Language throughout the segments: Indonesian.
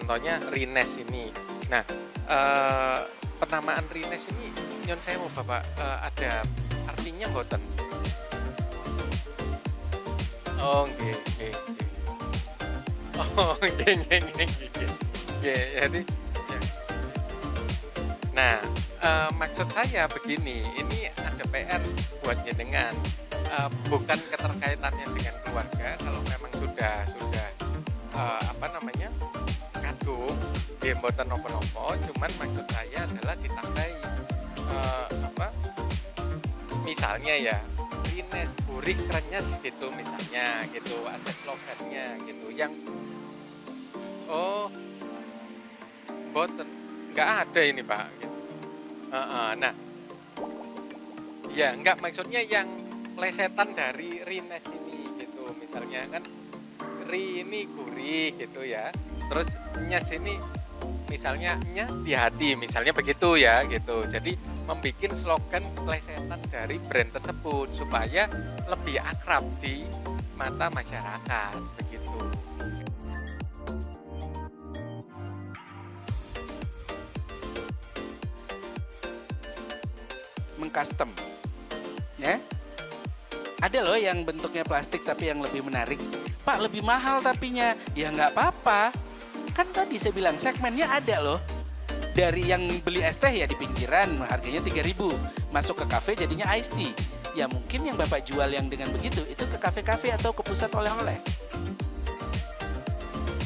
contohnya Rines ini. Nah, penamaan Rines ini nyon sewu Bapak, ada artinya mboten? Oh nggih nggih nggih. Oh nggih nggih nggih nggih. Nggih, jadi ya. Nah, maksud saya begini, ini ada PR buat jenengan, bukan keterkaitannya dengan keluarga, kalau memang sudah, apa namanya, kadung, nggih mboten napa-napa, cuman maksud saya adalah ditambahi, apa, misalnya ya, Rines gurih krenyes gitu misalnya gitu, ada slogannya gitu yang oh mboten, nggak ada ini Pak, gitu. Heeh, nah ya nggak maksudnya yang plesetan dari Rines ini gitu, misalnya kan Ri ini gurih gitu ya, terus nyes ini misalnya nyes di hati, misalnya begitu ya gitu. Jadi membuat slogan plesetan dari brand tersebut supaya lebih akrab di mata masyarakat begitu. Mengcustom, ya. Ada loh yang bentuknya plastik tapi yang lebih menarik. Pak, lebih mahal tapinya. Ya nggak apa-apa. Kan tadi saya bilang segmennya ada loh. Dari yang beli es teh ya di pinggiran harganya 3.000. Masuk ke kafe jadinya iced tea. Ya mungkin yang Bapak jual yang dengan begitu itu ke kafe-kafe atau ke pusat oleh-oleh.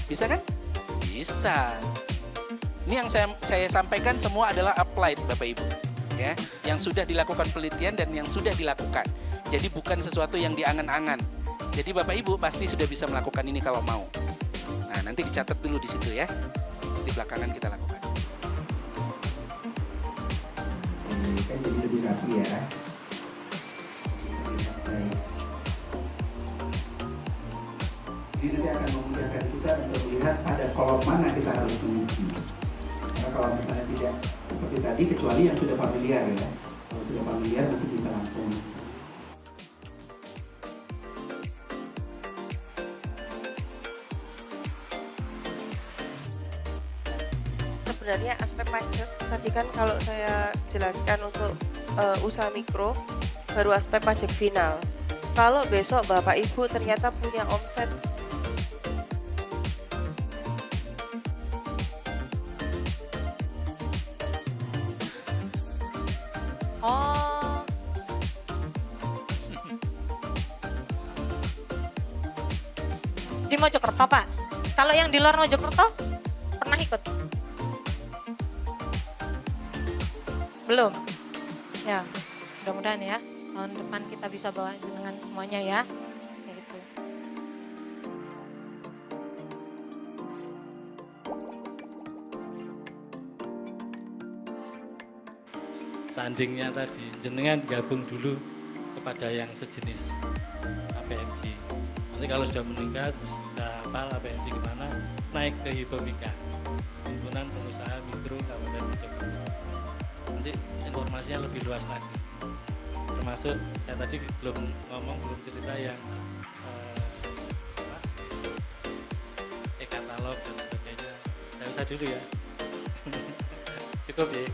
Bisa kan? Bisa. Ini yang saya sampaikan semua adalah applied Bapak Ibu. Ya, yang sudah dilakukan penelitian dan yang sudah dilakukan. Jadi bukan sesuatu yang diangan-angan. Jadi Bapak Ibu pasti sudah bisa melakukan ini kalau mau. Nah, nanti dicatat dulu di situ ya. Di belakangan kita lakukan. Kan jadi lebih rapi ya. Baik. Ini nanti akan memudahkan kita untuk melihat pada kolom mana kita harus mengisi. Karena kalau misalnya tidak seperti tadi, kecuali yang sudah familiar ya. Kalau sudah familiar mungkin bisa langsung mengisi. Sebenarnya aspek pajak tadi kan kalau saya jelaskan untuk usaha mikro baru aspek pajak final. Kalau besok Bapak Ibu ternyata punya omset Oh, di Mojokerto Pak. Kalau yang di luar Mojokerto pernah ikut? Belum? Ya, mudah-mudahan ya tahun depan kita bisa bawa jenengan semuanya ya. Kayak gitu. Sandingnya tadi, jenengan gabung dulu kepada yang sejenis APMJ. Nanti kalau sudah meningkat, sudah hafal APMJ gimana, naik ke Hipomika, Himpunan Pengusaha Mikro Kabupaten Mojokerto. Nanti informasinya lebih luas lagi. Termasuk saya tadi belum cerita yang e-katalog dan sebagainya. Nggak usah dulu ya. Cukup ya.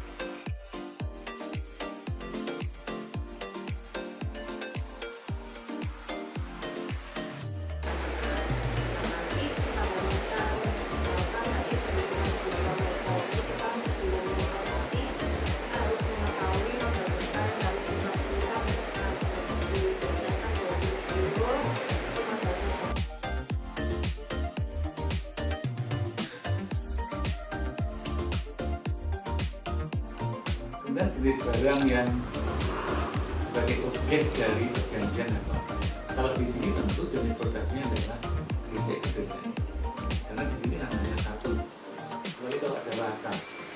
Kemudian jenis barang yang sebagai objek dari perjanjian apa? Kalau di sini tentu jenis produknya adalah kritik kedelai. Karena di sini hanya satu. Kecuali kalau ada rasa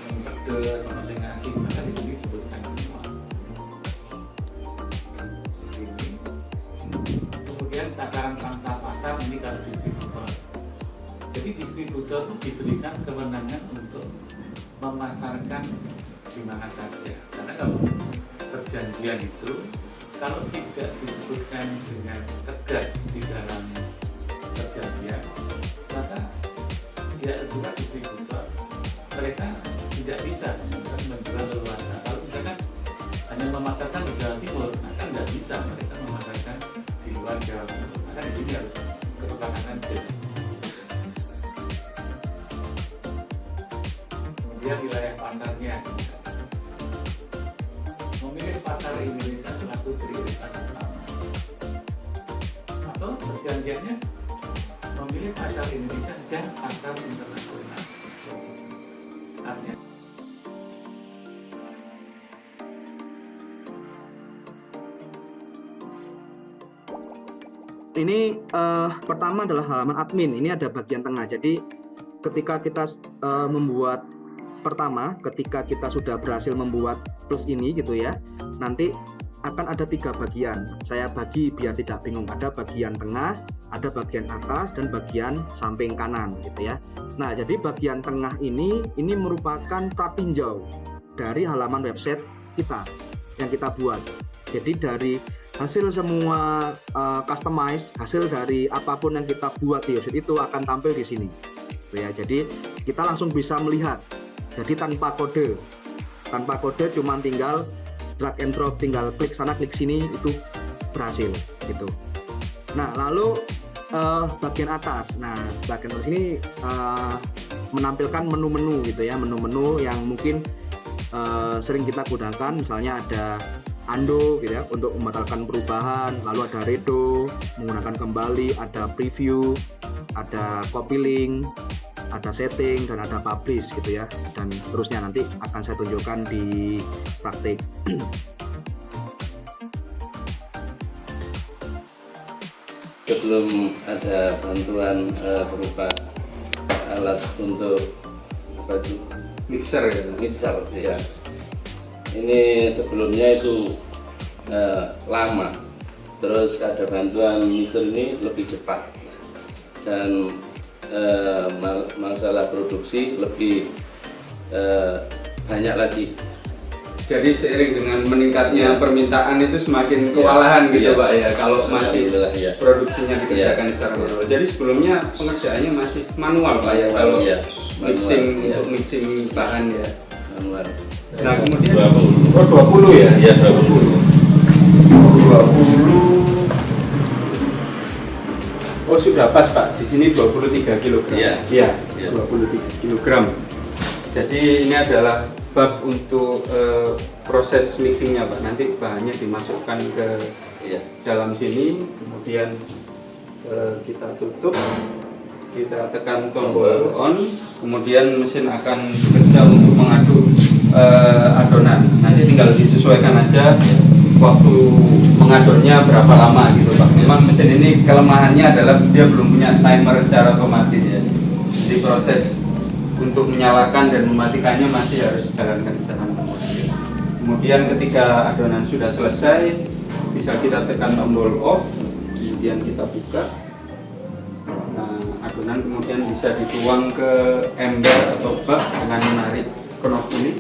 yang pedas, masing-masing, maka di sini disebutkan semua. Ini. Kemudian takaran pangsa pasar ini kalau distributor. Jadi distributor itu diberikan kewenangan untuk memasarkan di mana saja. Karena kalau perjanjian itu kalau tidak disebutkan dengan tegas di dalam perjanjian, maka tidak juga distributor mereka tidak bisa menjual leluasa. Kalau misalkan hanya memasarkan di Jawa Timur, nah kan nggak bisa mereka memasarkan di luar Jawa Timur. Maka di sini harus kesepakatan jenis. Kemudian wilayah pasarnya, memilih pasar Indonesia selaku prioritas utama, atau perjanjiannya memilih pasar Indonesia dan pasar internasional. Artinya ini pertama adalah halaman admin. Ini ada bagian tengah. Jadi ketika kita membuat pertama, ketika kita sudah berhasil membuat plus ini gitu ya, nanti akan ada 3 bagian. Saya bagi biar tidak bingung. Ada bagian tengah, ada bagian atas, dan bagian samping kanan gitu ya. Nah, jadi bagian tengah ini merupakan pratinjau dari halaman website kita yang kita buat. Jadi dari hasil semua customize, hasil dari apapun yang kita buat di website itu akan tampil di sini. Gitu ya. Jadi kita langsung bisa melihat. Jadi tanpa kode cuman tinggal drag and drop, tinggal klik sana klik sini itu berhasil gitu. Nah lalu bagian atas, bagian atas ini menampilkan menu-menu gitu ya, menu-menu yang mungkin sering kita gunakan, misalnya ada undo gitu ya untuk membatalkan perubahan, lalu ada redo menggunakan kembali, ada preview, ada copy link, ada setting, dan ada publish gitu ya, dan terusnya nanti akan saya tunjukkan di praktik. Sebelum ada bantuan berupa alat untuk mixer ya. Ini sebelumnya itu lama, terus ada bantuan mixer ini lebih cepat dan masalah produksi lebih banyak lagi. Jadi seiring dengan meningkatnya permintaan itu semakin kewalahan gitu Pak ya, kalau masih produksinya dikerjakan secara manual. Jadi sebelumnya pengerjaannya masih manual Pak ya, kalau mixing untuk mixing bahan ya. Manual. Nah kemudian 20 ya? Iya 20. Oh sudah pas Pak, di sini 23 kg. Iya, 23 kg. Jadi ini adalah bab untuk proses mixingnya Pak. Nanti bahannya dimasukkan ke dalam sini, kemudian kita tutup, kita tekan tombol on, kemudian mesin akan bekerja untuk mengaduk adonan. Nanti tinggal disesuaikan aja waktu mengaduknya berapa lama gitu Pak. Memang mesin ini kelemahannya adalah dia belum punya timer secara otomatis ya. Jadi proses untuk menyalakan dan mematikannya masih harus dijalankan secara manual. Kemudian ketika adonan sudah selesai, bisa kita tekan tombol off, kemudian kita buka. Nah, adonan kemudian bisa dituang ke ember atau bak dengan menarik knop ini.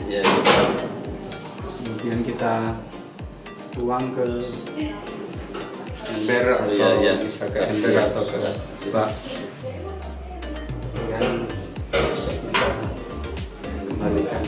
Kemudian kita tuang ke ember atau bisa ke ember atau ke bak. Kemudian kita kembalikan